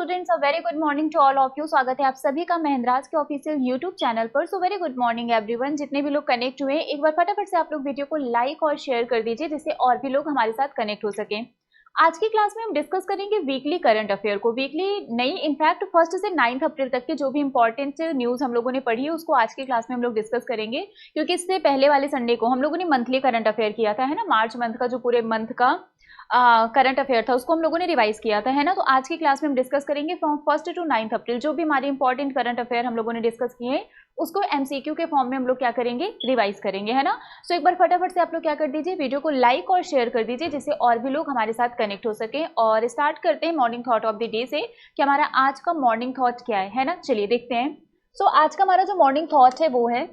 Students, a very good morning to all of you. स्वागत है आप सभी का महेंद्राज के ऑफिशियल यूट्यूब चैनल पर। So very good morning everyone. जितने भी लोग कनेक्ट हुए एक बार फटाफट से आप लोग वीडियो को लाइक और शेयर कर दीजिए, जिससे और भी लोग हमारे साथ कनेक्ट हो सकें। आज की क्लास में हम डिस्कस करेंगे वीकली करंट अफेयर को। वीकली नहीं, इनफैक्ट 1 से 9 अप्रैल तक के जो भी इंपॉर्टेंट न्यूज हम लोगों ने पढ़ी है उसको आज की क्लास में हम लोग डिस्कस करेंगे, क्योंकि इससे पहले वाले संडे को हम लोगों ने मंथली करंट अफेयर किया था, है ना। मार्च मंथ का जो पूरे मंथ का करंट अफेयर था उसको हम लोगों ने रिवाइज किया था, है ना। तो आज की क्लास में हम डिस्कस करेंगे फ्रॉम 1 to 9 अप्रैल जो भी हमारे इंपॉर्टेंट करंट अफेयर हम लोगों ने डिस्कस किए हैं उसको एमसीक्यू के फॉर्म में हम लोग क्या करेंगे, रिवाइज करेंगे, है ना। सो एक बार फटाफट से आप लोग क्या कर दीजिए, वीडियो को लाइक और शेयर कर दीजिए, जिससे और भी लोग हमारे साथ कनेक्ट हो सके। और स्टार्ट करते हैं morning thought of the day से कि हमारा आज का मॉर्निंग थॉट क्या है ना। चलिए देखते हैं। सो आज का हमारा जो मॉर्निंग थॉट है वो है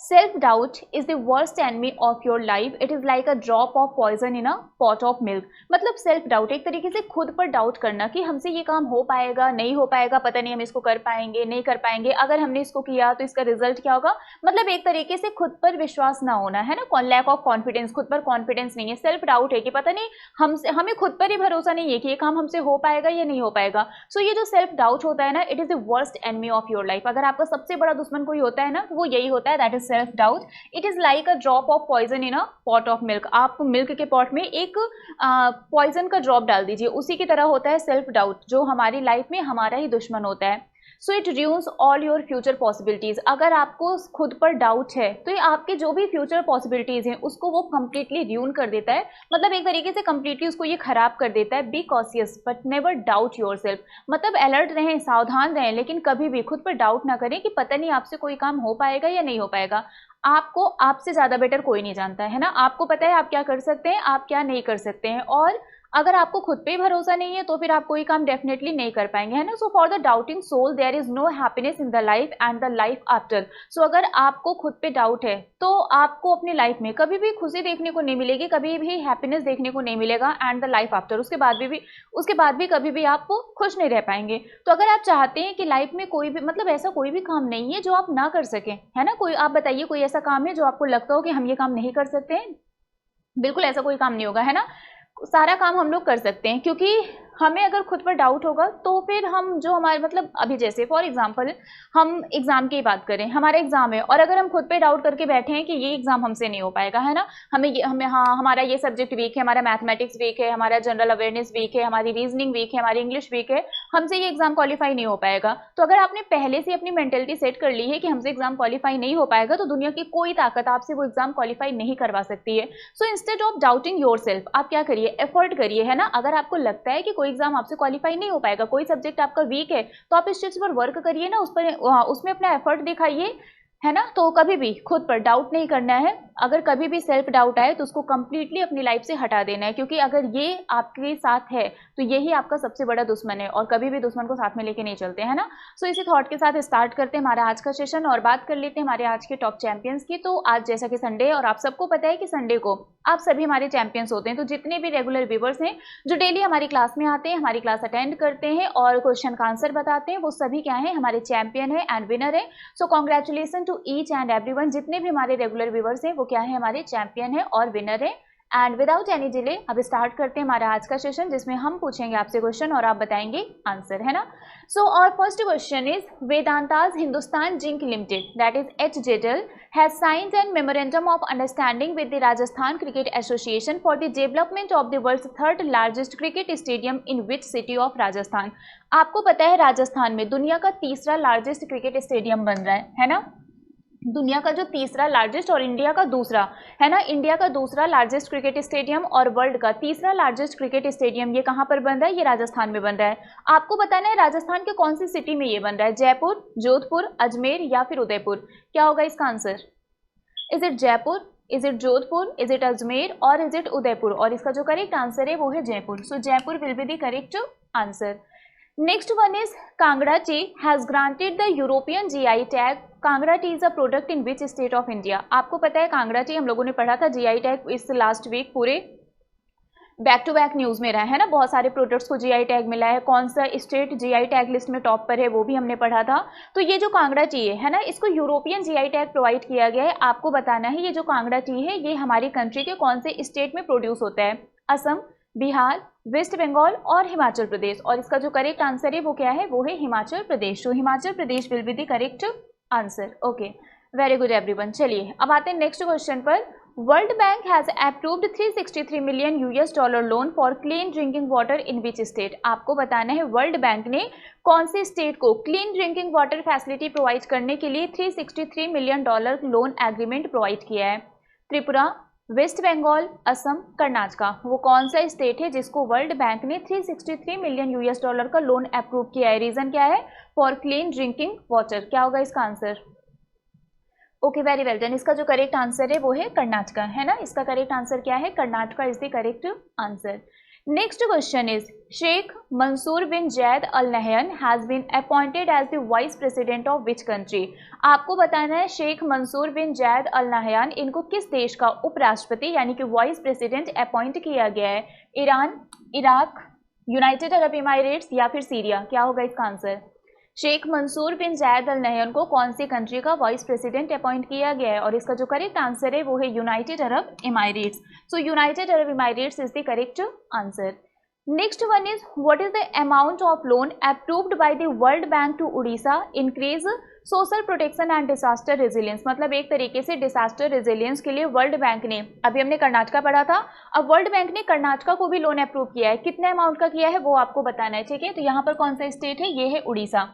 self doubt is the worst enemy of your life. It is like a drop of poison in a pot of milk. मतलब सेल्फ डाउट, एक तरीके से खुद पर डाउट करना कि हमसे ये काम हो पाएगा, नहीं हो पाएगा, पता नहीं हम इसको कर पाएंगे, नहीं कर पाएंगे, अगर हमने इसको किया तो इसका रिजल्ट क्या होगा। मतलब एक तरीके से खुद पर विश्वास ना होना, है ना। लैक ऑफ कॉन्फिडेंस, खुद पर कॉन्फिडेंस नहीं है, सेल्फ डाउट है कि पता नहीं हमें खुद पर ही भरोसा नहीं है कि ये काम हमसे हो पाएगा या नहीं हो पाएगा। सो ये जो सेल्फ डाउट होता है ना, it is the worst enemy of your life. अगर आपका सबसे बड़ा दुश्मन कोई होता है ना तो वो यही होता है, that is self doubt. It is like a drop of poison in a pot of milk. आप मिल्क के पॉट में एक पॉइजन का ड्रॉप डाल दीजिए, उसी की तरह होता है सेल्फ डाउट, जो हमारी लाइफ में हमारा ही दुश्मन होता है। So it ruins all your future possibilities. अगर आपको खुद पर डाउट है तो ये आपके जो भी फ्यूचर पॉसिबिलिटीज हैं उसको वो कंप्लीटली ruin कर देता है। मतलब एक तरीके से कंप्लीटली उसको ये खराब कर देता है। Be cautious but never doubt your self. मतलब अलर्ट रहें, सावधान रहें, लेकिन कभी भी खुद पर डाउट ना करें कि पता नहीं आपसे कोई काम हो पाएगा या नहीं हो पाएगा। आपको आपसे ज्यादा बेटर कोई नहीं जानता है ना। आपको पता है आप क्या कर सकते हैं, आप क्या नहीं कर सकते हैं। और अगर आपको खुद पे भरोसा नहीं है तो फिर आप कोई काम डेफिनेटली नहीं कर पाएंगे, है ना। So for the doubting soul there is no happiness in the life and the life after. So अगर आपको खुद पे डाउट है तो आपको अपनी लाइफ में कभी भी खुशी देखने को नहीं मिलेगी, कभी भी हैप्पीनेस देखने को नहीं मिलेगा, एंड द लाइफ आफ्टर, उसके बाद भी कभी भी आप खुश नहीं रह पाएंगे। तो अगर आप चाहते हैं कि लाइफ में कोई भी, मतलब ऐसा कोई भी काम नहीं है जो आप ना कर सकें, है ना। कोई आप बताइए, कोई ऐसा काम है जो आपको लगता हो कि हम ये काम नहीं कर सकते हैं। बिल्कुल ऐसा कोई काम नहीं होगा, है ना। सारा काम हम लोग कर सकते हैं, क्योंकि हमें अगर खुद पर डाउट होगा तो फिर हम जो हमारे, मतलब अभी जैसे फॉर एग्जांपल हम एग्जाम की बात करें, हमारा एग्जाम है और अगर हम खुद पे डाउट करके बैठे हैं कि ये एग्जाम हमसे नहीं हो पाएगा, है ना। हमें हाँ, हमारा ये सब्जेक्ट वीक है, हमारा मैथमेटिक्स वीक है, हमारा जनरल अवेयरनेस वीक है, हमारी रीजनिंग वीक है, हमारी इंग्लिश वीक है, हमसे ये एग्जाम क्वालिफाई नहीं हो पाएगा। तो अगर आपने पहले से अपनी मेंटेलिटी सेट कर ली है कि हमसे एग्जाम क्वालिफाई नहीं हो पाएगा तो दुनिया की कोई ताकत आपसे वो एग्जाम क्वालिफाई नहीं करवा सकती है। So instead of doubting your self, आप क्या करिए, एफर्ट करिए, है ना। अगर आपको लगता है कि कोई एग्जाम आपसे क्वालिफाई नहीं हो पाएगा, कोई सब्जेक्ट आपका वीक है, तो आप इस चीज पर वर्क करिए ना, उस पर उसमें अपना एफर्ट दिखाइए, है ना। तो कभी भी खुद पर डाउट नहीं करना है। अगर कभी भी सेल्फ डाउट आए तो उसको कंप्लीटली अपनी लाइफ से हटा देना है, क्योंकि अगर ये आपके साथ है तो यही आपका सबसे बड़ा दुश्मन है और कभी भी दुश्मन को साथ में लेके नहीं चलते, है ना। सो इसी थॉट के साथ स्टार्ट करते हैं हमारा आज का सेशन और बात कर लेते हैं हमारे आज के टॉप चैंपियंस की। तो आज जैसा कि संडे है और आप सबको पता है कि संडे को आप सभी हमारे चैंपियंस होते हैं। तो जितने भी रेगुलर व्यूवर्स हैं जो डेली हमारी क्लास में आते हैं, हमारी क्लास अटेंड करते हैं और क्वेश्चन का आंसर बताते हैं, वो सभी क्या है, हमारे चैंपियन है एंड विनर है। So congratulation to each and everyone. जितने भी हमारे रेगुलर व्यूवर्स हैं वो क्या है, हमारे चैंपियन है और विनर है। एंड विदाउट एनी डिले अब स्टार्ट करते हैं हमारा आज का सेशन, जिसमें हम पूछेंगे आपसे क्वेश्चन और आप बताएंगे आंसर, है ना। सो और first question is Vedanta's Hindustan Zinc Limited, that is HZL, has signed a memorandum of understanding with the Rajasthan Cricket Association for the development of the world's third largest cricket stadium in which city of Rajasthan। आपको पता है राजस्थान में दुनिया का तीसरा largest cricket stadium बन रहा है ना। दुनिया का जो तीसरा लार्जेस्ट और इंडिया का दूसरा, है ना। इंडिया का दूसरा लार्जेस्ट क्रिकेट स्टेडियम और वर्ल्ड का तीसरा लार्जेस्ट क्रिकेट स्टेडियम ये कहाँ पर बन रहा है, ये राजस्थान में बन रहा है। आपको बताना है राजस्थान के कौन सी सिटी में ये बन रहा है, जयपुर, जोधपुर, अजमेर या फिर उदयपुर। क्या होगा इसका answer, is it Jaipur, is it Jodhpur, is it Ajmer और इज इट उदयपुर। और इसका जो करेक्ट आंसर है वो है Jaipur. So Jaipur will be the correct answer. Next one is Kangra tea has granted the European GI tag। Kangra T is a product in which state of India. आपको पता है कांगड़ा टी हम लोगों ने पढ़ा था, GI टैग इस लास्ट वीक पूरे बैक टू बैक न्यूज में रहा है ना। बहुत सारे प्रोडक्ट्स को GI टैग मिला है, कौन सा स्टेट GI टैग लिस्ट में टॉप पर है वो भी हमने पढ़ा था। तो ये जो कांगड़ा टी है ना, इसको यूरोपियन GI टैग प्रोवाइड किया गया है। आपको बताना है ये जो कांगड़ा टी है ये हमारी कंट्री के कौन से स्टेट में प्रोड्यूस होता है, असम, बिहार, वेस्ट बंगाल और हिमाचल प्रदेश। और इसका जो करेक्ट आंसर है वो क्या है, वो है हिमाचल प्रदेश। तो Himachal Pradesh will be the correct answer. Okay, very good everyone. चलिए अब आते हैं नेक्स्ट क्वेश्चन पर। World Bank has approved 363 million $US loan for clean drinking water in which state. आपको बताना है वर्ल्ड बैंक ने कौन से स्टेट को clean drinking water facility provide करने के लिए $363 मिलियन लोन एग्रीमेंट प्रोवाइड किया है। त्रिपुरा, वेस्ट बंगाल, असम, कर्नाटक। वो कौन सा स्टेट है जिसको वर्ल्ड बैंक ने 363 मिलियन $US का लोन अप्रूव किया है? रीजन क्या है? For clean drinking water. क्या होगा इसका answer? Okay, very well done. इसका जो करेक्ट आंसर है वो है कर्नाटक, है ना। इसका करेक्ट आंसर क्या है? Karnataka is the correct answer. Next question is Sheikh Mansour bin Zayed Al Nahyan has been appointed as the vice president of which country. आपको बताना है Sheikh Mansour bin Zayed Al Nahyan इनको किस देश का उपराष्ट्रपति यानी कि वाइस प्रेसिडेंट अपॉइंट किया गया है? ईरान, इराक, यूनाइटेड अरब इमारेट्स या फिर सीरिया। क्या होगा इसका आंसर? शेख मंसूर बिन जायद अल नहयान को कौन सी कंट्री का वाइस प्रेसिडेंट अपॉइंट किया गया है? और इसका जो करेक्ट आंसर है वो है United Arab Emirates. So United Arab Emirates is the correct answer. Next one is what is the amount of loan approved by the World Bank to Orissa increase social protection and disaster resilience. मतलब एक तरीके से disaster resilience के लिए world bank ने, अभी हमने कर्नाटका पढ़ा था, अब वर्ल्ड बैंक ने कर्नाटका को भी लोन अप्रूव किया है। कितने अमाउंट का किया है वो आपको बताना है, ठीक है। तो यहाँ पर कौन सा स्टेट है? ये है उड़ीसा।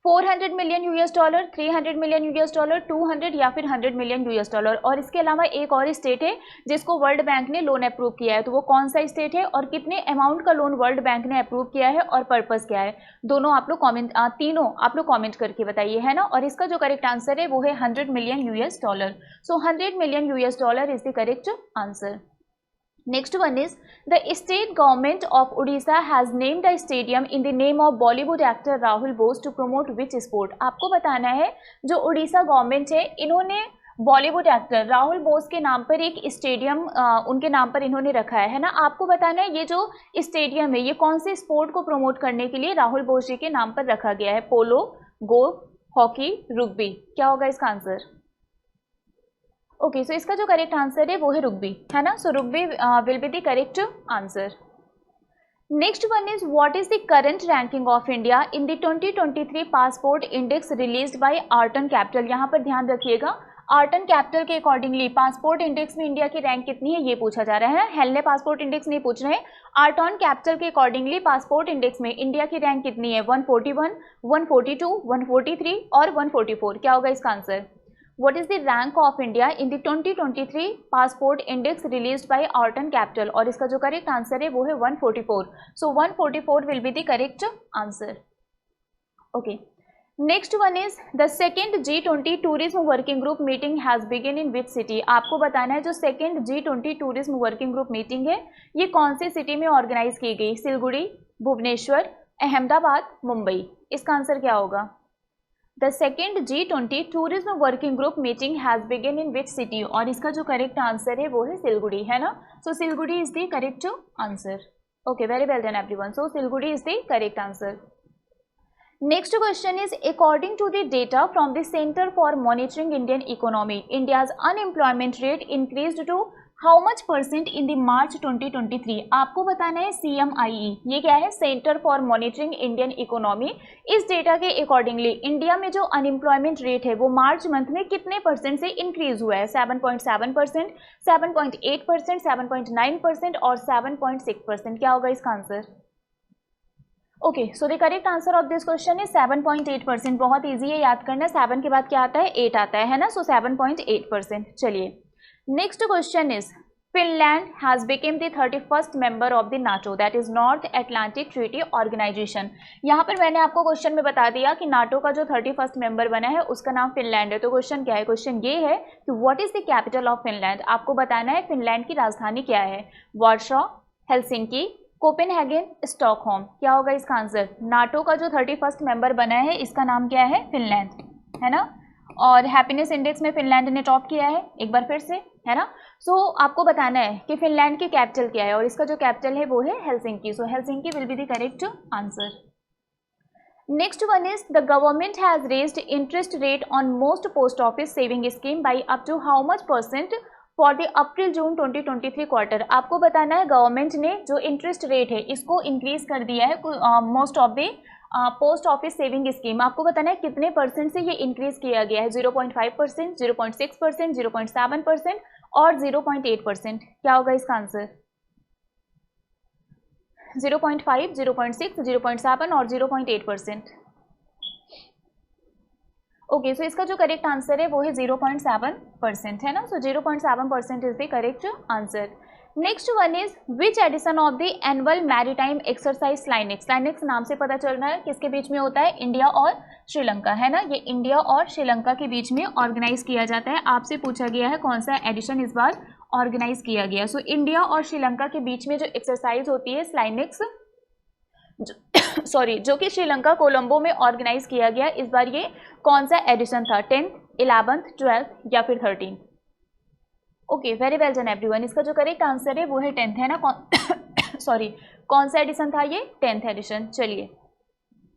400 मिलियन $, 300 मिलियन $, 200 या फिर 100 मिलियन $। और इसके अलावा एक और स्टेट है जिसको वर्ल्ड बैंक ने लोन अप्रूव किया है। तो वो कौन सा स्टेट है और कितने अमाउंट का लोन वर्ल्ड बैंक ने अप्रूव किया है और पर्पस क्या है? दोनों आप लोग कॉमेंट, तीनों आप लोग कॉमेंट करके बताइए, है ना। और इसका जो करेक्ट आंसर है वो है 100 million $। So 100 million $, is the correct answer. Next one is the state government of Odisha has named a stadium in the name of Bollywood actor Rahul Bose to promote which sport। आपको बताना है जो Orissa government है इन्होंने Bollywood actor Rahul Bose के नाम पर एक स्टेडियम उनके नाम पर इन्होंने रखा है ना। आपको बताना है ये जो स्टेडियम है ये कौन से स्पोर्ट को प्रमोट करने के लिए राहुल बोस जी के नाम पर रखा गया है? पोलो, गोल्फ, हॉकी, रुग्बी। क्या होगा इसका आंसर? ओके, सो इसका जो करेक्ट आंसर है वो है रुग्बी, है ना। So rugby will be the correct answer. Next one is what is the current ranking of India in the 2023 passport index released by Arton Capital. यहाँ पर ध्यान रखिएगा, आर्टन कैपिटल के अकॉर्डिंगली पासपोर्ट इंडेक्स में India की rank कितनी है ये पूछा जा रहा है। हेल्ने पासपोर्ट इंडेक्स नहीं पूछ रहे हैं, आर्टन कैपिटल के अकॉर्डिंगली पासपोर्ट इंडेक्स में इंडिया की रैंक कितनी है? 141, 142, 143 और 144। क्या होगा इसका answer? What is the rank of India in the 2023 passport index released by Arton Capital? और इसका जो करेक्ट आंसर है वो है 144। So 144 will be the correct answer. Okay. Next one is the second G20 tourism working group meeting has begun in which city? आपको बताना है जो second G20 tourism working group meeting है ये कौन सी सिटी में ऑर्गेनाइज की गई? सिलगुड़ी, भुवनेश्वर, अहमदाबाद, मुंबई। इसका आंसर क्या होगा? The second G20 tourism working group meeting has begun in which city? और इसका जो करेक्ट आंसर है वो है सिलगुड़ी, है ना। So Siliguri is the correct answer. Okay, very well done everyone. So Siliguri is the correct answer. Next question is according to the data from the Center for Monitoring Indian Economy, India's unemployment rate increased to how much % in the March 2023? आपको बताना है CMIE, ये क्या है? Centre for monitoring Indian economy. इस data के accordingly India में जो अनएम्प्लॉयमेंट रेट है वो मार्च मंथ में कितने % से इंक्रीज हुआ है? 7.7%, 7.8%, 7.9% और 7.6%। क्या होगा इसका answer? Okay, so the correct answer of this question is 7.8%। बहुत ईजी है याद करना, 7 के बाद क्या आता है? 8 आता है ना। सो 7.8%। चलिए next question is Finland has became the 31st member of the NATO, that is North Atlantic Treaty Organization. यहाँ पर मैंने आपको क्वेश्चन में बता दिया कि नाटो का जो 31st मेंबर बना है उसका नाम फिनलैंड है। तो क्वेश्चन क्या है? क्वेश्चन ये है कि what is the capital of Finland. आपको बताना है फिनलैंड की राजधानी क्या है? वार्शा, हेलसिंकी, कोपेनहेगन, स्टॉकहोम। क्या होगा इसका आंसर? नाटो का जो 31st मेंबर बना है इसका नाम क्या है? फिनलैंड, है ना। और हैप्पीनेस इंडेक्स में फिनलैंड ने टॉप किया है एक बार फिर से, है ना। सो आपको बताना है कि फिनलैंड की कैपिटल क्या है और इसका जो कैपिटल है वो है Helsinki. So Helsinki will be the correct answer. Next one is the government has raised interest rate on most post office saving scheme by up to how much % for the April June 2023 quarter. आपको बताना है government ने जो interest rate है इसको increase कर दिया है most of the post office saving scheme. आपको बताना है कितने परसेंट से ये इंक्रीज किया गया है, 0.5%, 0.6%, 0.7% और 0.8%। क्या होगा इसका आंसर? 0.5, 0.6, 0.7 और 0.8%। ओके, सो इसका जो करेक्ट आंसर है वो है 0.7% है ना। सो 0.7% is the correct answer. Next one is which edition of the annual maritime exercise SLINEX. SLINEX नाम से पता चल रहा है किसके बीच में होता है, इंडिया और श्रीलंका है ना। ये इंडिया और श्रीलंका के बीच में ऑर्गेनाइज किया जाता है। आपसे पूछा गया है कौन सा एडिशन इस बार ऑर्गेनाइज किया गया। सो इंडिया और श्रीलंका के बीच में जो एक्सरसाइज होती है स्लाइनेक्स, सॉरी, जो कि श्रीलंका कोलंबो में ऑर्गेनाइज किया गया, इस बार ये कौन सा एडिशन था, 10th, 11th, 12th या फिर 13th? Okay, very well done everyone. इसका जो करेक्ट आंसर है वो है 10th है ना। सॉरी, कौन सा एडिशन था ये, 10th एडिशन। चलिए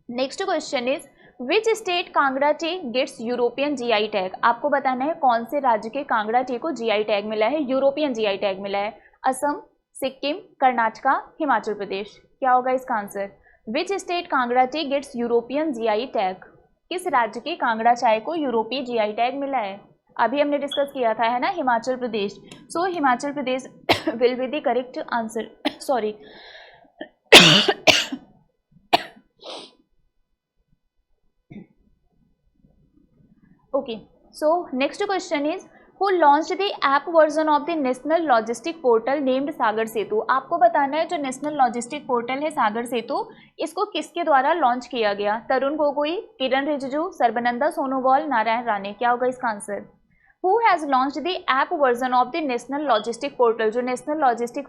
next question is which state Kangra tea gets European GI tag. आपको बताना है कौन से राज्य के कांगड़ा टी को जीआई टैग मिला है, यूरोपियन जीआई टैग मिला है। असम, सिक्किम, कर्नाटका, हिमाचल प्रदेश। क्या होगा इसका answer? Which state Kangra tea gets European GI tag. किस राज्य के कांगड़ा चाय को यूरोपीय जीआई टैग मिला है? अभी हमने डिस्कस किया था है ना, Himachal Pradesh. So Himachal Pradesh will be the correct answer. Sorry. Okay, so next question is who launched the app version of the national logistic portal named सागर सेतु। आपको बताना है जो नेशनल लॉजिस्टिक पोर्टल है सागर सेतु, इसको किसके द्वारा लॉन्च किया गया? तरुण गोगोई, किरण रिजिजू, सर्बानंद सोनोवाल, नारायण राणे। क्या होगा इसका answer? Who has launched the app version of the national logistic portal। जो नेशनल लॉजिस्टिक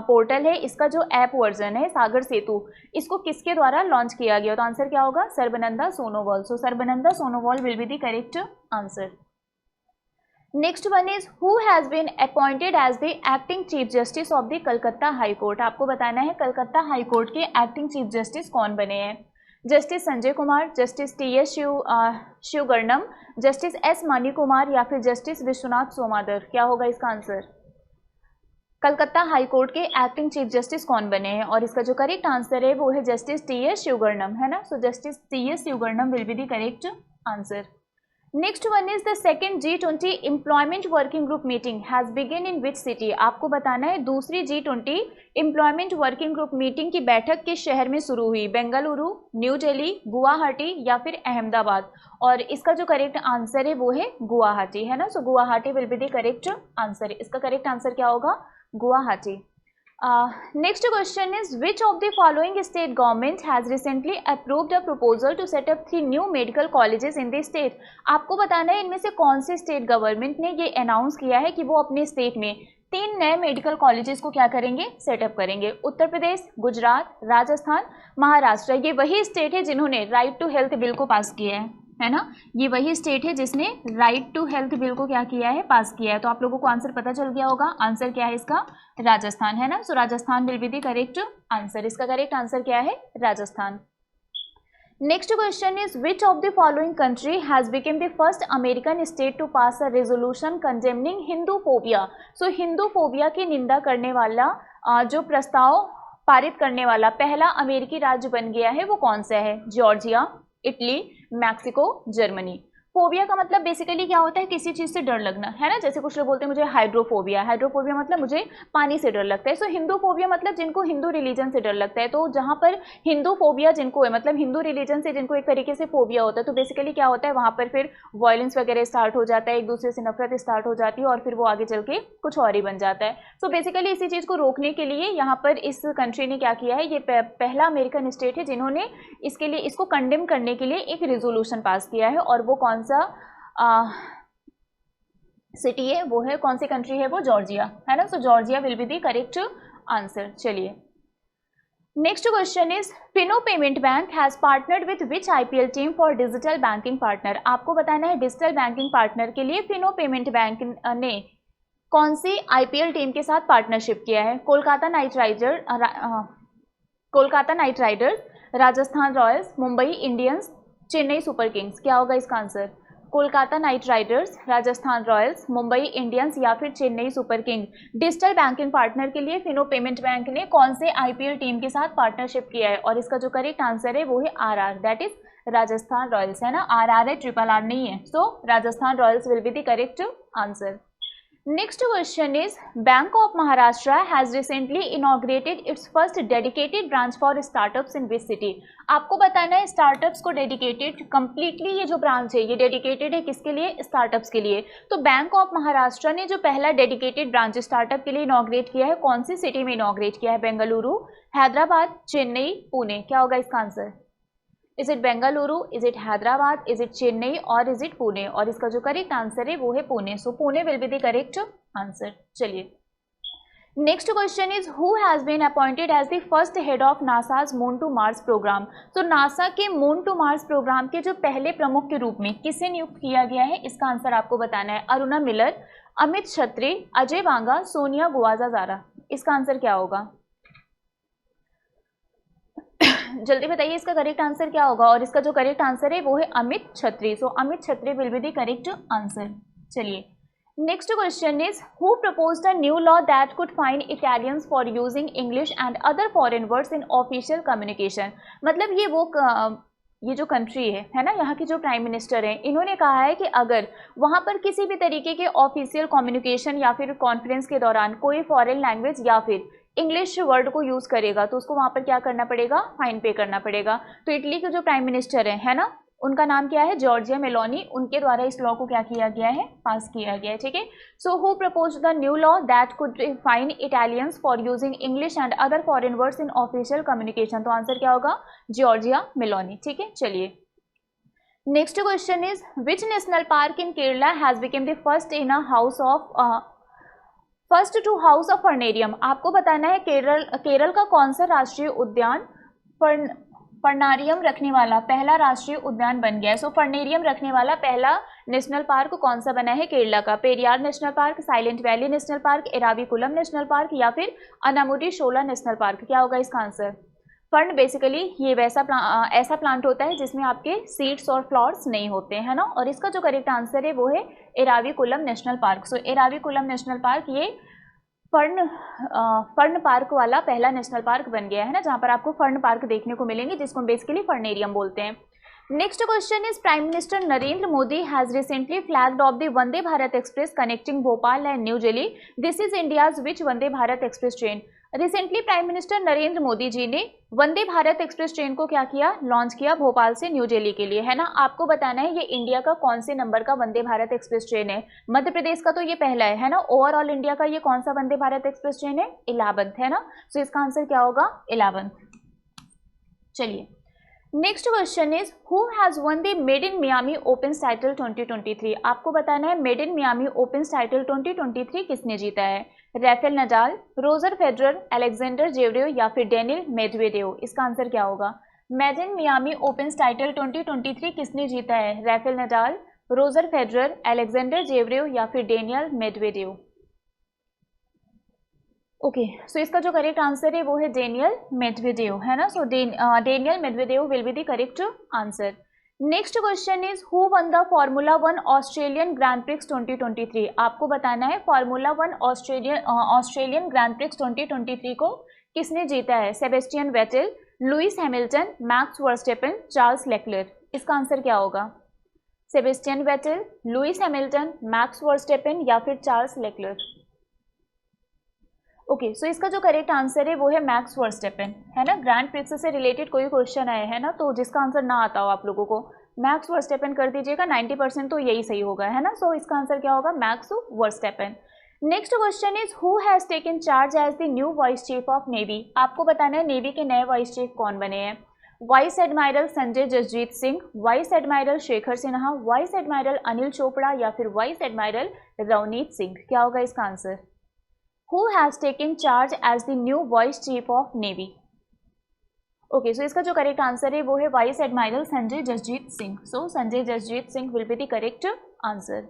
पोर्टल है इसका जो ऐप वर्जन है सागर सेतु, इसको किसके द्वारा लॉन्च किया गया? तो आंसर क्या होगा? Sarbananda Sonowal. So Sarbananda Sonowal will be the correct answer. Next one is who has been appointed as the acting chief justice of the Calcutta High Court. आपको बताना है कलकत्ता हाई कोर्ट के एक्टिंग चीफ जस्टिस कौन बने हैं? Justice Sanjay Kumar, justice T S. Sivagnanam, justice S. Mani Kumar या फिर justice Vishwanath सोमादर। क्या होगा इसका आंसर? कलकत्ता हाई कोर्ट के एक्टिंग चीफ जस्टिस कौन बने हैं? और इसका जो करेक्ट आंसर है वो है जस्टिस टी.एस. शिवगर्णम है ना। So justice T S. Sivagnanam will be the correct answer. Next one is the second G20 employment working group meeting has begin in which city. आपको बताना है दूसरी G20 employment working group meeting की बैठक किस शहर में शुरू हुई? बेंगलुरु, न्यू दिल्ली, गुवाहाटी या फिर अहमदाबाद। और इसका जो करेक्ट आंसर है वो है गुवाहाटी है ना। So Guwahati will be the correct answer. इसका करेक्ट आंसर क्या होगा? Guwahati. Next question is which of the following state government has recently approved a proposal to set up 3 new medical colleges in the state। आपको बताना है इनमें से कौन से स्टेट गवर्नमेंट ने ये अनाउंस किया है कि वो अपने स्टेट में 3 नए मेडिकल कॉलेजेस को क्या करेंगे? सेटअप करेंगे। उत्तर प्रदेश, गुजरात, राजस्थान, महाराष्ट्र। ये वही स्टेट है जिन्होंने राइट टू हेल्थ बिल को पास किया है ना। ये वही स्टेट है जिसने राइट टू हेल्थ बिल को क्या किया है? पास किया है। तो आप लोगों को आंसर पता चल गया होगा। आंसर क्या है इसका? राजस्थान है ना। So Rajasthan will be the correct answer. इसका करेक्ट आंसर क्या है? Rajasthan. Next question is which of the following country has become the first American state to pass a resolution condemning Hinduphobia. So Hinduphobia की निंदा करने वाला जो प्रस्ताव पारित करने वाला पहला अमेरिकी राज्य बन गया है वो कौन सा है? Georgia, Italy, Mexico, Germany. Phobia का मतलब बेसिकली क्या होता है? किसी चीज़ से डर लगना है ना। जैसे कुछ लोग बोलते हैं मुझे हाइड्रोफोबिया, हाइड्रोफोबिया मतलब मुझे पानी से डर लगता है। सो हिंदूफोबिया मतलब जिनको हिंदू रिलीजन से डर लगता है। तो जहाँ पर हिंदूफोबिया जिनको है मतलब हिंदू रिलीजन से जिनको एक तरीके से फोबिया होता है, तो बेसिकली क्या होता है वहाँ पर फिर वायलेंस वगैरह स्टार्ट हो जाता है, एक दूसरे से नफरत स्टार्ट हो जाती है और फिर वो आगे चल के कुछ और ही बन जाता है। सो बेसिकली इसी चीज़ को रोकने के लिए यहाँ पर इस कंट्री ने क्या किया है, ये पहला अमेरिकन स्टेट है जिन्होंने इसके लिए इसको कंडेम करने के लिए एक रेजोल्यूशन पास किया है। और वो कौन सा सिटी है? वो है कौन सी कंट्री है? वो जॉर्जिया है ना। So Georgia will be the correct answer. चलिए next question is Fino Payment Bank has partnered with which IPL team for digital banking partner. आपको बताना है डिजिटल बैंकिंग पार्टनर के लिए फिनो पेमेंट बैंक ने कौन सी आईपीएल टीम के साथ पार्टनरशिप किया है? Kolkata night Riders, Rajasthan Royals, Mumbai Indians, Chennai super Kings. क्या होगा इसका answer? Kolkata night Riders, Rajasthan Royals, Mumbai Indians या फिर Chennai super king. Digital banking partner के लिए फिनो पेमेंट बैंक ने कौन से आईपीएल टीम के साथ पार्टनरशिप किया है? और इसका जो करेक्ट आंसर है वो है RR, that is Rajasthan Royals, है ना। आरआर है, ट्रिपल आर नहीं है। So Rajasthan Royals will be the correct answer. Next question is Bank of Maharashtra has recently inaugurated its first dedicated branch for startups in which city? आपको बताना है startups को dedicated completely ये जो branch है ये डेडिकेटेड है किसके लिए? स्टार्टअप्स के लिए। तो बैंक ऑफ महाराष्ट्र ने जो पहला डेडिकेटेड ब्रांच स्टार्टअप के लिए इनॉग्रेट किया है, कौन सी सिटी में इनॉग्रेट किया है? बेंगलुरु, हैदराबाद, चेन्नई, पुणे। क्या होगा इसका answer? Is it Bengaluru, is it Hyderabad, is it Chennai और इज इट पुणे? और इसका जो करेक्ट आंसर है वो है Pune. So Pune will be the correct answer. चलिए next question is who has been appointed as the first head of NASA's moon to Mars programme? तो NASA के मून टू मार्स प्रोग्राम के जो पहले प्रमुख के रूप में किसे नियुक्त किया गया है? इसका आंसर आपको बताना है। अरुणा मिलर, अमित छत्री, अजय बांगा, सोनिया गुआजाजारा। इसका आंसर क्या होगा? जल्दी बताइए इसका करेक्ट आंसर क्या होगा? और इसका जो करेक्ट आंसर है वो है अमित छत्री। So Amit Chhetri will be the correct answer. चलिए next question is who proposed a new law that could fine Italians for using English and other foreign words in official communication? मतलब ये जो कंट्री है ना, यहाँ की जो प्राइम मिनिस्टर है, इन्होंने कहा है कि अगर वहाँ पर किसी भी तरीके के ऑफिशियल कम्युनिकेशन या फिर कॉन्फ्रेंस के दौरान कोई फॉरेन लैंग्वेज या फिर इंग्लिश वर्ड को यूज करेगा तो उसको वहाँ पर क्या करना पड़ेगा? फाइन पे करना पड़ेगा। तो इटली के जो प्राइम मिनिस्टर है ना, उनका नाम क्या है? Giorgia Meloni. उनके द्वारा इस लॉ को क्या किया गया है? पास किया गया है। ठीक है। So who propose the new law that could fine Italians for using English and other foreign words in official communication? तो आंसर क्या होगा? Giorgia Meloni. ठीक है। चलिए next question is which national park in Kerala has became the first to house of fernarium? आपको बताना है केरल का कौन सा राष्ट्रीय उद्यान फर्नारियम रखने वाला पहला राष्ट्रीय उद्यान बन गया है। सो फर्नेरियम रखने वाला पहला नेशनल पार्क कौन सा बना है केरला का? Periyar national park, silent valley national park, Eravikulam national park या फिर अनामुडी शोला नेशनल पार्क? क्या होगा इसका आंसर? फर्न बेसिकली ये ऐसा प्लांट होता है जिसमें आपके सीड्स और फ्लावर्स नहीं होते हैं ना। और इसका जो करेक्ट आंसर है वो है एराविकुलम नेशनल पार्क। सो एराविकुलम नेशनल पार्क ये फर्न पार्क वाला पहला नेशनल पार्क बन गया है ना, जहाँ पर आपको फर्न पार्क देखने को मिलेंगे जिसको बेसिकली फर्नेरियम बोलते हैं। Next question is prime minister Narendra Modi has recently flagged off the Vande Bharat Express connecting Bhopal and New Delhi. This is India's which Vande Bharat Express train? Recently prime minister Narendra Modi ji ने वंदे भारत एक्सप्रेस ट्रेन को क्या किया? लॉन्च किया भोपाल से न्यू दिल्ली के लिए, है ना। आपको बताना है ये इंडिया का कौन से नंबर का वंदे भारत एक्सप्रेस ट्रेन है? मध्य प्रदेश का तो ये पहला है ना। ओवरऑल इंडिया का ये कौन सा वंदे भारत एक्सप्रेस ट्रेन है? 11th, है ना। सो इसका आंसर क्या होगा? 11th। चलिए next question is who has one the made in Miami open title 2023? आपको बताना है made in Miami open title 2023 किसने जीता है? Rafael Nadal, Roger Federer, Alexander Zverev या फिर डेनियल मेदवेदेव? इसका आंसर क्या होगा? Made in Miami open title 2023 किसने जीता है? Rafael Nadal, Roger Federer, Alexander Zverev या फिर डेनियल मेदवेदेव? ओके, सो इसका जो करेक्ट आंसर है वो है डेनियल मेदवेदेव, है ना। So Daniil Medvedev will be the correct answer. Next question is who won the Formula 1 Australian Grand Prix 2023? आपको बताना है फार्मूला 1 ऑस्ट्रेलियन ग्रैंड प्रिक्स 2023 को किसने जीता है? Sebastian Vettel, Lewis Hamilton, max Verstappen, Charles Leclerc? इसका आंसर क्या होगा? Sebastian Vettel, Lewis Hamilton, max Verstappen या फिर चार्ल्स लेक्लर? ओके, सो इसका जो करेक्ट आंसर है वो है मैक्स वर्स्टेपन, है ना। ग्रैंड प्रिक्स से रिलेटेड कोई क्वेश्चन आए है ना, तो जिसका आंसर ना आता हो आप लोगों को मैक्स वर्स्टेपन कर दीजिएगा, 90% तो यही सही होगा, है ना। सो इसका आंसर क्या होगा? Max Verstappen. Next question is who has taken charge as the new vice chief of navy? आपको बताना है नेवी के नए वाइस चीफ कौन बने हैं? Vice admiral Sanjay Jasjit Singh, vice admiral Shekhar Sinha, vice admiral Anil Chopra या फिर वाइस एडमायरल रवनीत सिंह? क्या होगा इसका answer? Who has taken charge as the new Vice Chief of Navy? Okay, so इसका जो करेक्ट आंसर है वो है vice admiral Sanjay Jasjit Singh. So Sanjay Jasjit Singh will be the correct answer.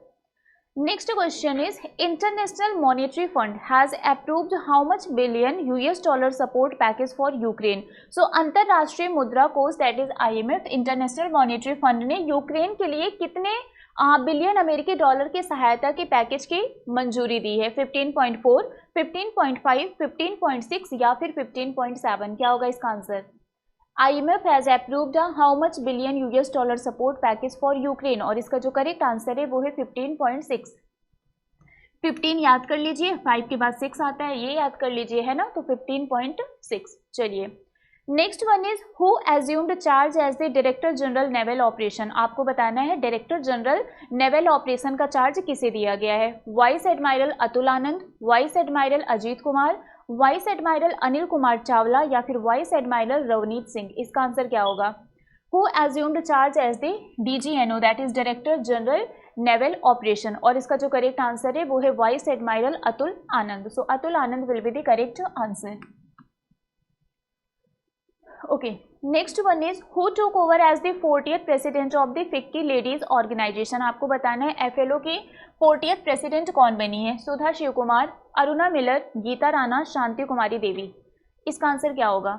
Next question is International Monetary Fund has approved how much billion $US support package for Ukraine? So अंतरराष्ट्रीय मुद्रा कोष that is IMF International Monetary Fund ने Ukraine के लिए कितने billion अमेरिकी dollar की सहायता के पैकेज की मंजूरी दी है? 15.4, 15.5, 15.6 या फिर 15.7? क्या होगा इसका answer? IMF has approved how much billion US dollar support package for Ukraine, और इसका जो करेक्ट आंसर है वो है 15.6। 15 याद कर लीजिए, 5 के बाद 6 आता है, ये याद कर लीजिए, है ना, तो 15.6। चलिए next one is who assumed charge as the director general naval operation? आपको बताना है डायरेक्टर जनरल नेवल ऑपरेशन का चार्ज किसे दिया गया है? Vice admiral Atul Anand, vice admiral Ajit Kumar, vice admiral Anil Kumar Chawla या फिर वाइस एडमायरल रवनीत सिंह? इसका आंसर क्या होगा? Who assumed charge as the DGNO, that is director general naval operation, और इसका जो करेक्ट आंसर है वो है vice admiral Atul Anand. So Atul Anand will be the correct answer. Okay, next one is who took over as the 40th president of the FICCI ladies organization? आपको बताना है FLO की 40th प्रेसिडेंट कौन बनी है? सुधा शिव कुमार, अरुणा मिलर, गीता राणा, शांति कुमारी देवी? इसका आंसर क्या होगा?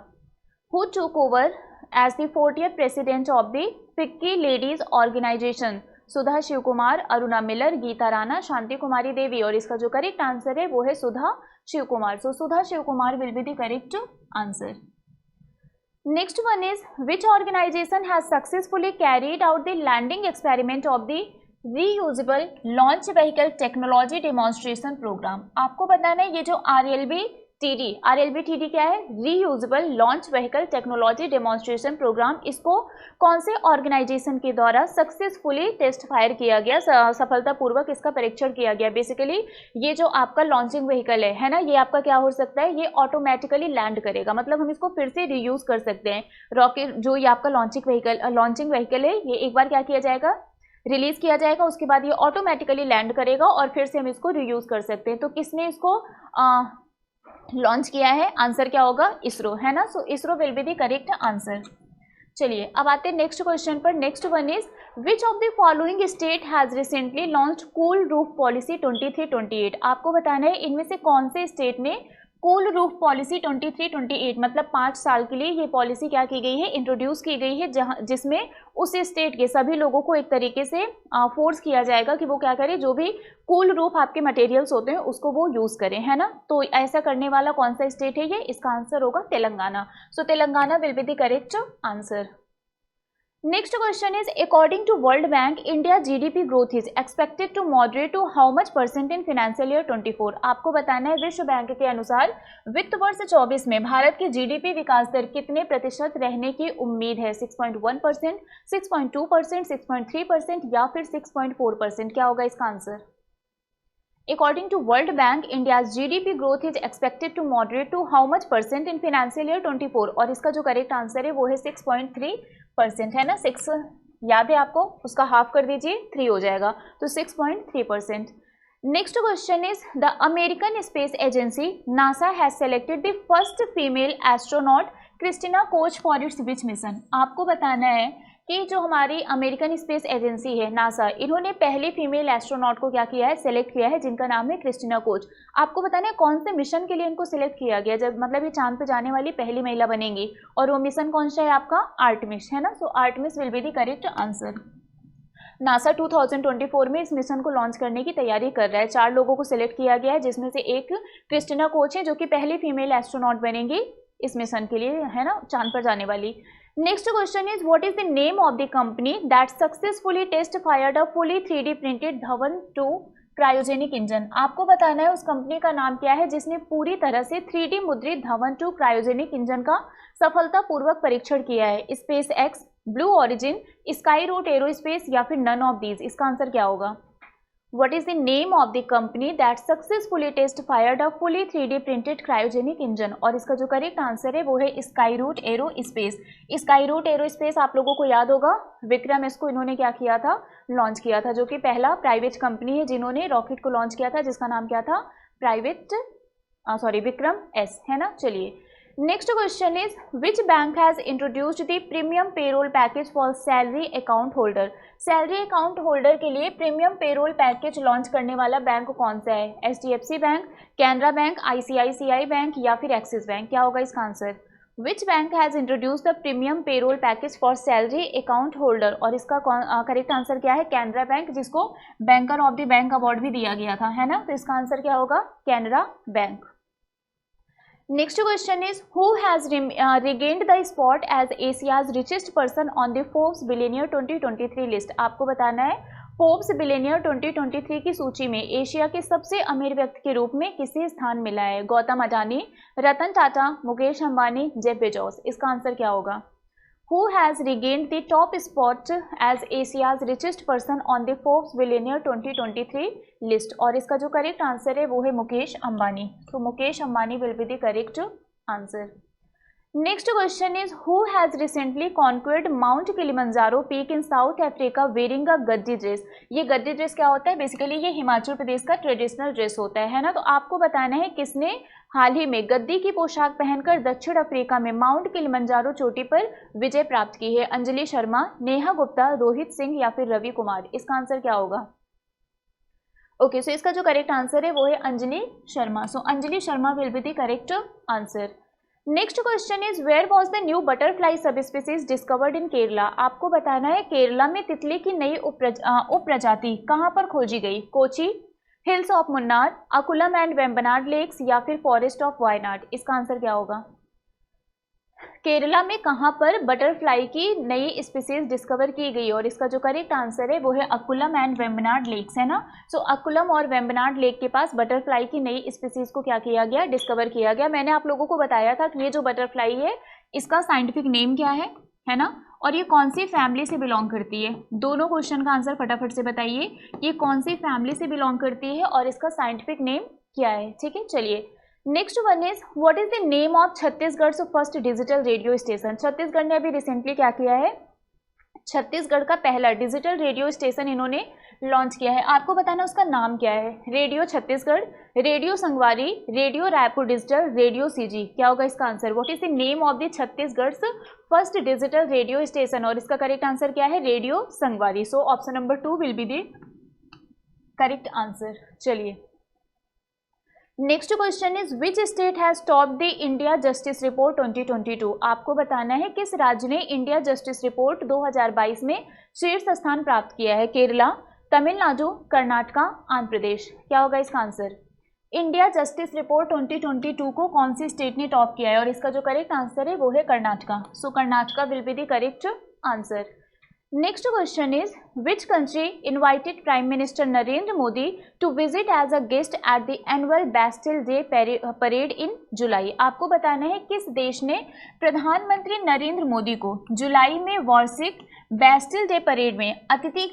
Who took over as the 40th president of the FICCI ladies organisation? Sudha Shiv Kumar, Aruna Miller, Geeta Rana, Shanti Kumari Devi, और इसका जो करेक्ट आंसर है वो है Sudha Shiv Kumar. So Sudha Shiv Kumar will be the correct answer. Next one is which organization has successfully carried out the landing experiment of the reusable launch vehicle technology demonstration program? आपको बताना है ये जो RLBTD क्या है? Reusable launch vehicle technology demonstration program, इसको कौन से ऑर्गेनाइजेशन के द्वारा सक्सेसफुली टेस्ट फायर किया गया, सफलतापूर्वक इसका परीक्षण किया गया? बेसिकली ये जो आपका लॉन्चिंग व्हीकल है ना, ये आपका क्या हो सकता है? ये ऑटोमेटिकली लैंड करेगा, मतलब हम इसको फिर से रीयूज कर सकते हैं। रॉकेट जो ये आपका लॉन्चिंग व्हीकल है, ये एक बार क्या किया जाएगा? रिलीज किया जाएगा, उसके बाद ये ऑटोमेटिकली लैंड करेगा और फिर से हम इसको रीयूज कर सकते हैं। तो किसने इसको लॉन्च किया है? आंसर क्या होगा? इसरो, है ना। So ISRO will be the correct answer. चलिए अब आते हैं नेक्स्ट क्वेश्चन पर। Next one is which of the following state has recently launch cool roof policy 2328? आपको बताना है इनमें से कौन से स्टेट ने कूल रूफ पॉलिसी 2328 मतलब 5 साल के लिए ये पॉलिसी क्या की गई है? इंट्रोड्यूस की गई है, जहां जिसमें उस स्टेट के सभी लोगों को एक तरीके से फोर्स किया जाएगा कि वो क्या करें, जो भी कूल रूफ आपके मटेरियल्स होते हैं उसको वो यूज करें, है ना। तो ऐसा करने वाला कौन सा स्टेट है ये? इसका आंसर होगा Telangana. So Telangana will be the correct answer. Next question is according to World Bank, India GDP growth is expected to moderate to how much percent in financial year 24? आपको बताना है विश्व बैंक के अनुसार वित्त वर्ष 24 में भारत की GDP विकास दर कितने प्रतिशत रहने की उम्मीद है? 6.1%, 6.2%, 6.3% या फिर 6.4%? क्या होगा इसका answer? According to World Bank, India's GDP growth is expected to moderate to how much percent in financial year 24? और इसका जो करेक्ट आंसर है वो है 6.3%, है ना। 6 याद है आपको, उसका हाफ कर दीजिए, 3 हो जाएगा, तो 6.3%। Next question is the American space agency NASA has selected the first female astronaut Christina coach for its which mission? आपको बताना है कि जो हमारी अमेरिकन स्पेस एजेंसी है नासा, इन्होंने पहली फीमेल एस्ट्रोनॉट को क्या किया है? सेलेक्ट किया है, जिनका नाम है क्रिस्टिना कोच। आपको बताना है कौन से मिशन के लिए इनको सिलेक्ट किया गया, जब मतलब ये चांद पे जाने वाली पहली महिला बनेंगी, और वो मिशन कौन सा है आपका? आर्टमिस, है ना। So Artemis will be the correct answer. NASA 2024 में इस मिशन को लॉन्च करने की तैयारी कर रहा है। 4 लोगों को सिलेक्ट किया गया है, जिसमें से एक क्रिस्टिना कोच है, जो कि पहली फीमेल एस्ट्रोनॉट बनेंगी इस मिशन के लिए, है ना, चांद पर जाने वाली। Next question is what is the name of the company that successfully test fired a fully 3D printed Dhawan 2 cryogenic engine? आपको बताना है उस कंपनी का नाम क्या है जिसने पूरी तरह से 3D मुद्रित धवन 2 क्रायोजेनिक इंजन का सफलतापूर्वक परीक्षण किया है? SpaceX, Blue Origin, Skyroot Aerospace या फिर नन ऑफ दीज? इसका आंसर क्या होगा? What is the name of the company that successfully test fired a fully 3D printed cryogenic engine? और इसका जो करेक्ट आंसर है वो है स्काई रूट एरोस्पेस। स्काई रूट एरोस्पेस आप लोगों को याद होगा, विक्रम एस को इन्होंने क्या किया था? लॉन्च किया था, जो कि पहला प्राइवेट कंपनी है जिन्होंने रॉकेट को लॉन्च किया था, जिसका नाम क्या था? विक्रम एस, है ना। चलिए next question is which bank has introduced the premium payroll package for salary account holder? Salary account holder के लिए प्रीमियम पेरोल पैकेज लॉन्च करने वाला बैंक कौन सा है? HDFC bank, Canara bank, ICICI bank या फिर एक्सिस बैंक? क्या होगा इसका answer? Which bank has introduce the premium payroll package for salary account holder, और इसका करेक्ट आंसर क्या है? कैनरा बैंक, जिसको banker of the bank award भी दिया गया था, है ना। तो इसका आंसर क्या होगा? Canara bank. Next question is who has regained the spot as Asia's richest person on the Forbes billionaire 2023 list. आपको बताना है फोर्ब्स बिलियनियर 2023 की सूची में एशिया के सबसे अमीर व्यक्ति के रूप में किसे स्थान मिला है? Gautam Adani, Ratan Tata, Mukesh Ambani, Jeff Bezos. इसका आंसर क्या होगा? Who has regained the top spot as Asia's richest person on the Forbes Billionaire 2023 list? और इसका जो करेक्ट आंसर है वो है मुकेश अंबानी। तो Mukesh Ambani will be the correct answer. Next question is who has recently conquered Mount Kilimanjaro peak in South Africa wearing a Gaddi dress. ये गद्दी dress क्या होता है? बेसिकली ये हिमाचल प्रदेश का ट्रेडिशनल ड्रेस होता है ना। तो आपको बताना है किसने हाल ही में गद्दी की पोशाक पहनकर दक्षिण अफ्रीका में माउंट किलिमंजारो चोटी पर विजय प्राप्त की है? अंजलि शर्मा, नेहा गुप्ता, रोहित सिंह या फिर रवि कुमार। इसका आंसर क्या होगा? ओके, सो इसका जो करेक्ट आंसर है वो है Anjali Sharma. So Anjali Sharma will be the correct answer. Next question is where was the new butterfly sub species discovered in Kerala. आपको बताना है केरला में तितली की नई उप प्रजाति कहाँ पर खोजी गई? Kochi, hills of Munnar, Akkulam and Vembanad lakes या फिर फॉरेस्ट ऑफ वायनाड। इसका आंसर क्या होगा? केरला में कहाँ पर बटरफ्लाई की नई स्पीसीज डिस्कवर की गई? और इसका जो करेक्ट आंसर है वो है अकुलम एंड वेम्बनाड लेक्स, है ना। सो अकुलम और वेम्बनाड लेक के पास बटरफ्लाई की नई स्पीसीज को क्या किया गया? डिस्कवर किया गया। मैंने आप लोगों को बताया था कि ये जो बटरफ्लाई है इसका साइंटिफिक नेम क्या है ना, और ये कौन सी फैमिली से बिलोंग करती है? दोनों क्वेश्चन का आंसर फटाफट से बताइए। ये कौन सी फैमिली से बिलोंग करती है और इसका साइंटिफिक नेम क्या है? ठीक है, चलिए next one is what is the name of Chhattisgarh first digital radio station. Chhattisgarh ने अभी रिसेंटली क्या किया है? छत्तीसगढ़ का पहला डिजिटल रेडियो स्टेशन इन्होंने लॉन्च किया है। आपको बताना उसका नाम क्या है? रेडियो छत्तीसगढ़, रेडियो संगवारी, radio Raipur digital, radio CG. क्या होगा इसका answer? What is the name of the Chhattisgarh first digital radio station, और इसका करेक्ट आंसर क्या है? Radio Sangwari. So option number 2 will be the correct answer. चलिए next question is which state has topped the India Justice Report 2022। आपको बताना है किस राज्य ने इंडिया जस्टिस रिपोर्ट 2022 में शीर्ष स्थान प्राप्त किया है? केरला, तमिलनाडु, कर्नाटका, आंध्र प्रदेश। क्या होगा इसका आंसर? इंडिया जस्टिस रिपोर्ट 2022 को कौन सी स्टेट ने टॉप किया है? और इसका जो करेक्ट आंसर है वो है Karnataka. So Karnataka will be the correct answer. Next question is which country invited prime minister Narendra Modi to visit as a guest at the annual Bastille Day parade in July. आपको बताना है किस देश ने प्रधानमंत्री नरेंद्र मोदी को जुलाई में वार्षिक बैस्टिल डे परेड में अतिथि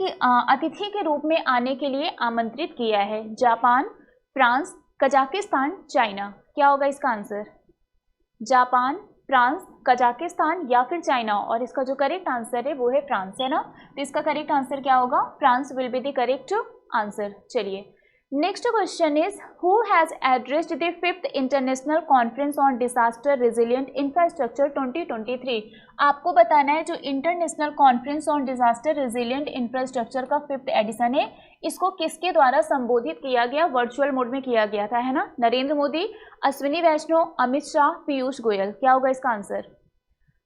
के रूप में आने के लिए आमंत्रित किया है? Japan, France, Kazakhstan, China. क्या होगा इसका आंसर? जापान, फ्रांस, कजाकिस्तान या फिर चाइना, और इसका जो करेक्ट आंसर है वो है फ्रांस, है ना। तो इसका करेक्ट आंसर क्या होगा? France will be the correct answer. चलिए next question is who has addressed the 5th international conference on disaster resilient infrastructure 2023। आपको बताना है जो international conference on disaster resilient infrastructure का 5th एडिशन है, इसको किसके द्वारा संबोधित किया गया? वर्चुअल मोड में किया गया था, है ना। नरेंद्र मोदी, अश्विनी वैष्णव, अमित शाह, पीयूष गोयल। क्या होगा इसका answer?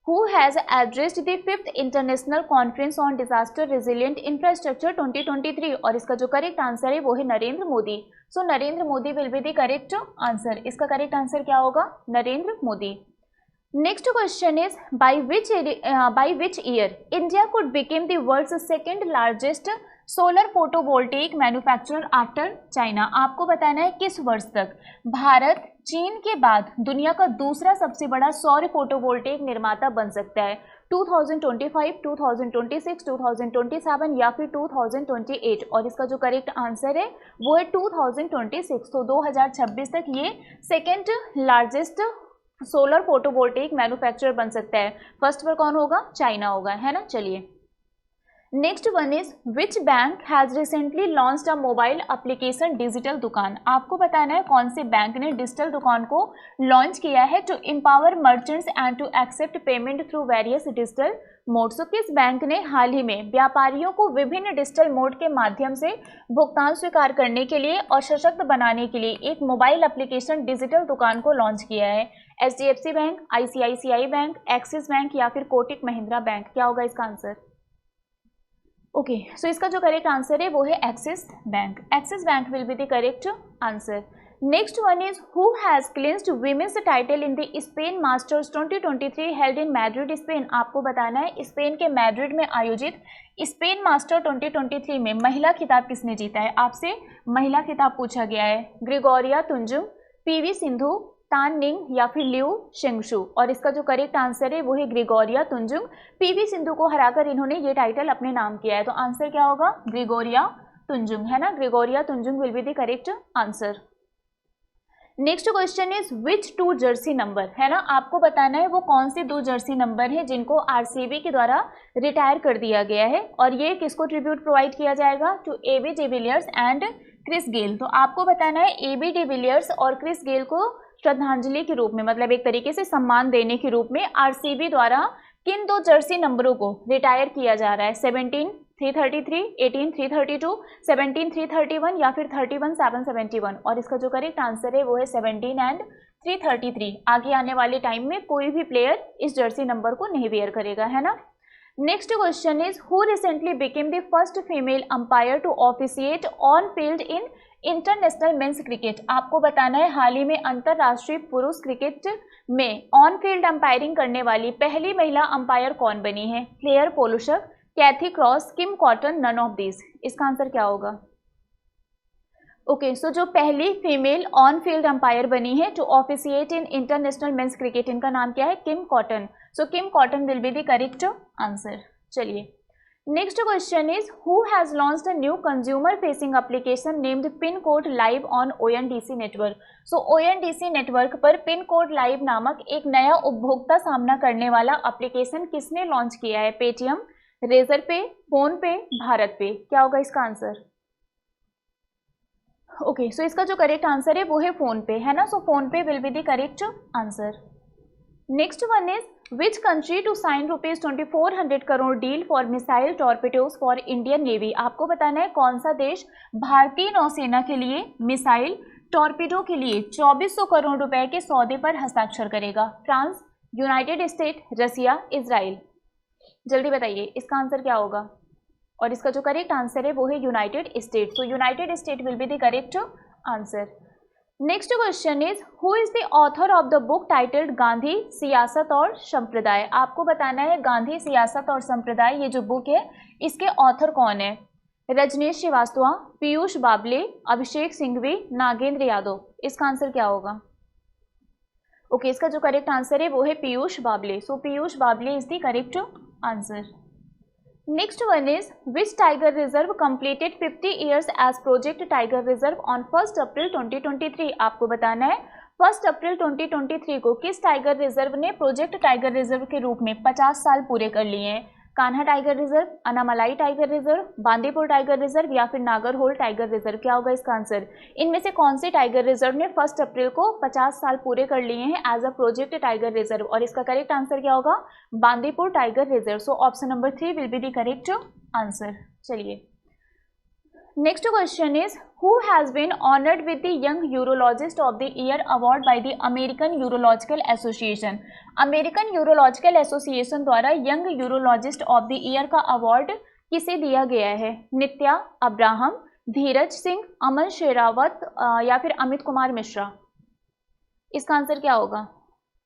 Who has addressed the 5th international conference on disaster resilient infrastructure 2023, और इसका जो करेक्ट आंसर है वो है Narendra Modi. So Narendra Modi will be the correct answer. इसका करेक्ट आंसर क्या होगा? Narendra Modi. Next question is by which year India could become the world's second largest solar photovoltaic manufacturer after China. आपको बताना है किस वर्ष तक भारत चीन के बाद दुनिया का दूसरा सबसे बड़ा सौर फोटोवोल्टेइक निर्माता बन सकता है? 2025, 2026, 2027 या फिर 2028, और इसका जो करेक्ट आंसर है वो है 2026। तो 2026 तक ये second largest solar photovoltaic manufacturer बन सकता है। फर्स्ट पर कौन होगा? चाइना होगा, है ना। चलिए next one is which bank has recently launched a mobile application digital दुकान। आपको बताना है कौन से बैंक ने डिजिटल दुकान को लॉन्च किया है to empower merchants and to accept payment through various digital mode. So किस बैंक ने हाल ही में व्यापारियों को विभिन्न डिजिटल मोड के माध्यम से भुगतान स्वीकार करने के लिए और सशक्त बनाने के लिए एक मोबाइल एप्लीकेशन डिजिटल दुकान को लॉन्च किया है? HDFC bank, ICICI bank, axis bank या फिर कोटक महिंद्रा बैंक? क्या होगा इसका आंसर? ओके, सो इसका जो करेक्ट आंसर है वो है axis bank. Axis bank will be the correct answer. Next one is who has clinched women's title in the Spain masters 2023 held in Madrid Spain. आपको बताना है स्पेन के Madrid में आयोजित स्पेन मास्टर 2023 में महिला खिताब किसने जीता है? आपसे महिला खिताब पूछा गया है। ग्रिगोरिया तुंजुंग, PV सिंधु, तान निंग या फिर लिu शेंगशु? और इसका जो करेक्ट आंसर है वो है ग्रिगोरिया तुंजुंग। PV सिंधु को हराकर इन्होंने ये टाइटल अपने नाम किया है। तो आंसर क्या होगा? ग्रिगोरिया तुंजुंग, है ना? Gregoria Tunjung will be the correct answer. Next question is which 2 jersey number, है ना? आपको बताना है वो कौन से 2 जर्सी नंबर है जिनको RCB के द्वारा रिटायर कर दिया गया है और ये किसको ट्रिब्यूट प्रोवाइड किया जाएगा? To AB de Villiers and Chris Gayle. तो आपको बताना है AB डिविलियर्स और क्रिस गेल को श्रद्धांजलि के रूप में, मतलब एक तरीके से सम्मान देने के रूप में RCB द्वारा किन 2 जर्सी नंबरों को रिटायर किया जा रहा है? 17,333, 18,332, 17,331 या फिर 31,771? और इसका जो करेक्ट आंसर है वो है 17 एंड 333। आगे आने वाले टाइम में कोई भी प्लेयर इस जर्सी नंबर को नहीं वेयर करेगा, है ना? Next question is who recently became the first female umpire to officiate on field in international men's cricket. आपको बताना है हाल ही में अंतरराष्ट्रीय पुरुष क्रिकेट में ऑन फील्ड अंपायरिंग करने वाली पहली महिला अंपायर कौन बनी है? Claire Polosak, Kathy Cross, Kim Cotton, none of these? इसका आंसर क्या होगा? ओके, सो जो पहली फीमेल ऑन फील्ड अंपायर बनी है to officiate in international men's cricket, इनका नाम क्या है? Kim Cotton. So Kim Cotton will be the correct answer. चलिए, next question is who has launched a new consumer facing application named pin code live on ONDC network. So ONDC network पर pin code live नामक एक नया उपभोक्ता सामना करने वाला application किसने लॉन्च किया है? पेटीएम, रेजर पे, फोन पे, भारत पे? क्या होगा इसका आंसर? ओके, सो इसका जो करेक्ट आंसर है वो है फोन पे, है ना? So PhonePe will be the correct answer. Next one is which country to sign ₹2400 crore deal for missile torpedoes for Indian navy. आपको बताना है कौन सा देश भारतीय नौसेना के लिए मिसाइल टॉर्पेडो के लिए 2400 करोड़ रुपए के सौदे पर हस्ताक्षर करेगा? फ्रांस, यूनाइटेड स्टेट, रसिया, इजराइल? जल्दी बताइए इसका आंसर क्या होगा? और इसका जो करेक्ट आंसर है वो है United state. So United state will be the correct answer. Next question is who is the author of the book titled Gandhi सियासत और संप्रदाय। आपको बताना है गांधी सियासत और संप्रदाय, ये जो बुक है इसके ऑथर कौन है? रजनीश श्रीवास्तव, पीयूष बाबले, अभिषेक सिंघवी, नागेंद्र यादव? इसका आंसर क्या होगा? ओके, इसका जो करेक्ट आंसर है वो है Piyush Babele. So Piyush Babele is the correct answer. Next one is which tiger reserve completed 50 years as Project Tiger reserve on 1 अप्रैल 2023। आपको बताना है 1 अप्रैल 2023 को किस टाइगर रिजर्व ने प्रोजेक्ट टाइगर रिजर्व के रूप में 50 साल पूरे कर लिए हैं? Kanha tiger reserve, Anamalai tiger reserve, Bandipur tiger reserve या फिर नागरहोल टाइगर रिजर्व? क्या होगा इसका आंसर? इनमें से कौन से टाइगर रिजर्व ने 1 अप्रैल को 50 साल पूरे कर लिए हैं as a Project Tiger reserve? और इसका करेक्ट आंसर क्या होगा? Bandipur tiger reserve. So option number 3 will be the correct answer. चलिए, next question is who has been honoured with the Young Urologist of the Year award by the American Urological Association. American Urological Association द्वारा Young Urologist of the Year का award किसे दिया गया है? नित्या अब्राहम, धीरज सिंह, अमन शेरावत या फिर अमित कुमार मिश्रा? इसका आंसर क्या होगा?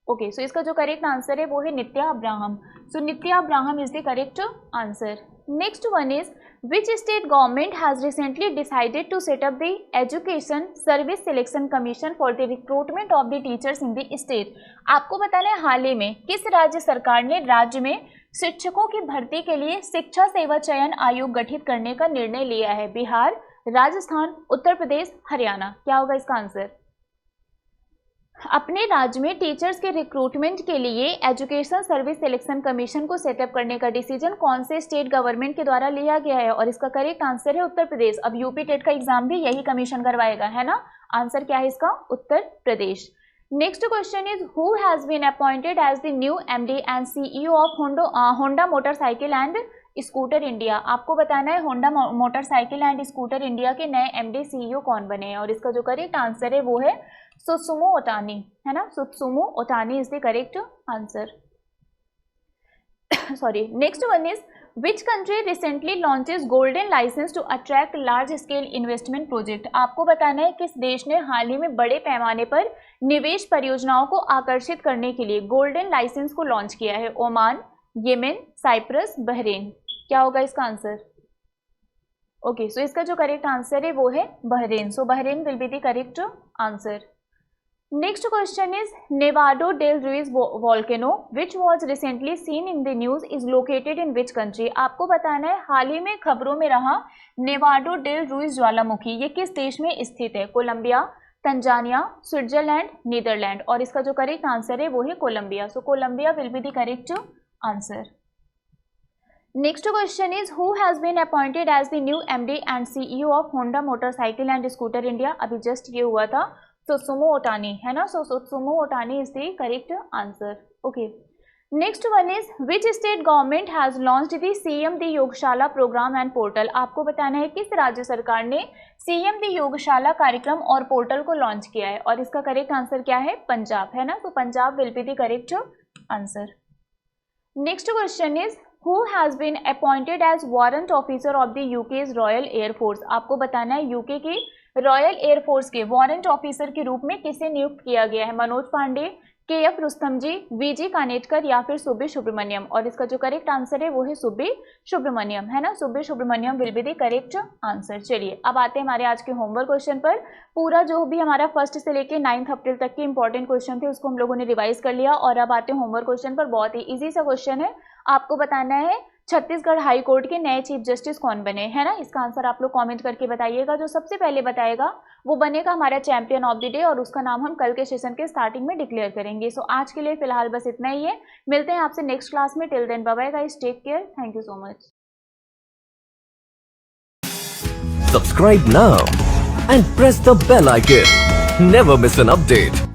ओके, सो इसका जो करेक्ट आंसर है वो है Nitya Abraham. So Nitya Abraham is the correct answer. Next one is which state government has recently decided to set up the education service selection commission for the recruitment of the teachers in the state। आपको बताना है हाल ही में किस राज्य सरकार ने राज्य में शिक्षकों की भर्ती के लिए शिक्षा सेवा चयन आयोग गठित करने का निर्णय लिया है? बिहार, राजस्थान, उत्तर प्रदेश, हरियाणा? क्या होगा इसका आंसर? अपने राज्य में टीचर्स के रिक्रूटमेंट के लिए एजुकेशन सर्विस सिलेक्शन कमीशन को सेटअप करने का डिसीजन कौन से स्टेट गवर्नमेंट के द्वारा लिया गया है? और इसका करेक्ट आंसर है उत्तर प्रदेश। अब यूपी टेट का एग्जाम भी यही कमीशन करवाएगा, है ना। आंसर क्या है इसका? Uttar Pradesh. Next question is who has been appointed as the new MD and CEO of Honda Motorcycle and Scooter India. आपको बताना है Honda Motorcycle and Scooter India के नए एमडी सीईओ कौन बने हैं? और इसका जो करेक्ट आंसर है वो है सुत्सुमो ओटानी, है ना। Tsutsumu Otani is the correct answer. Sorry. Next one is which country recently launches golden licence to attract large scale investment project. आपको बताना है किस देश ने हाल ही में बड़े पैमाने पर निवेश परियोजनाओं को आकर्षित करने के लिए गोल्डन लाइसेंस को लॉन्च किया है? Oman, Yemen, Cyprus, Bahrain. क्या होगा इसका आंसर? ओके, सो इसका जो करेक्ट आंसर है वो है Bahrain. So Bahrain will be the correct answer. Next question is Nevado del Ruiz volcano which was recently seen in the news is located in which country. आपको बताना है हाल ही में खबरों में रहा नेवाडो डेल रुइज ज्वालामुखी ये किस देश में स्थित है? Colombia, Tanzania, Switzerland, Netherland. और इसका जो करेक्ट आंसर है वो है Colombia. So Colombia will be the correct answer. Next question is who has been appointed as the new MD and CEO of Honda Motorcycle and Scooter India. अभी just ये हुआ था सुत्सुमो ओटानी, है ना। So Tsutsumu Otani is the correct answer. Okay, next one is which state government has launched the CM the Yogshala programme and portal. आपको बताना है किस राज्य सरकार ने सीएम द योगशाला कार्यक्रम और पोर्टल को लॉन्च किया है? और इसका करेक्ट आंसर क्या है? पंजाब, है ना। तो Punjab will be the correct answer. Next question is who has been appointed as warrant officer of the UK's royal air force. आपको बताना है यूके की रॉयल एयरफोर्स के वारंट ऑफिसर के रूप में किसे नियुक्त किया गया है? Manoj Pande, K F. Rustamji, V G Kanetkar या फिर सुब्बी सुब्रमण्यम। और इसका जो करेक्ट आंसर है वो है सुब्बी सुब्रमण्यम, है ना। Subbi Subramaniam will be the correct answer. चलिए अब आते हैं हमारे आज के होमवर्क क्वेश्चन पर। पूरा जो भी हमारा फर्स्ट से लेके 9th अप्रैल तक के इंपॉर्टेंट क्वेश्चन थे उसको हम लोगों ने रिवाइज कर लिया। और अब आते हैं होमवर्क क्वेश्चन पर। बहुत ही ईजी सा क्वेश्चन है। आपको बताना है छत्तीसगढ़ हाई कोर्ट के नए चीफ जस्टिस कौन बने, है ना। इसका आंसर आप लोग कमेंट करके बताइएगा। जो सबसे पहले बताएगा वो बनेगा हमारा चैंपियन ऑफ द डे और उसका नाम हम कल के सेशन के स्टार्टिंग में डिक्लेयर करेंगे। सो आज के लिए फिलहाल बस इतना ही है। मिलते हैं आपसे नेक्स्ट क्लास में। Till then bye bye guys, take care, thank you so much. Subscribe now and press the bell icon. Never miss an update.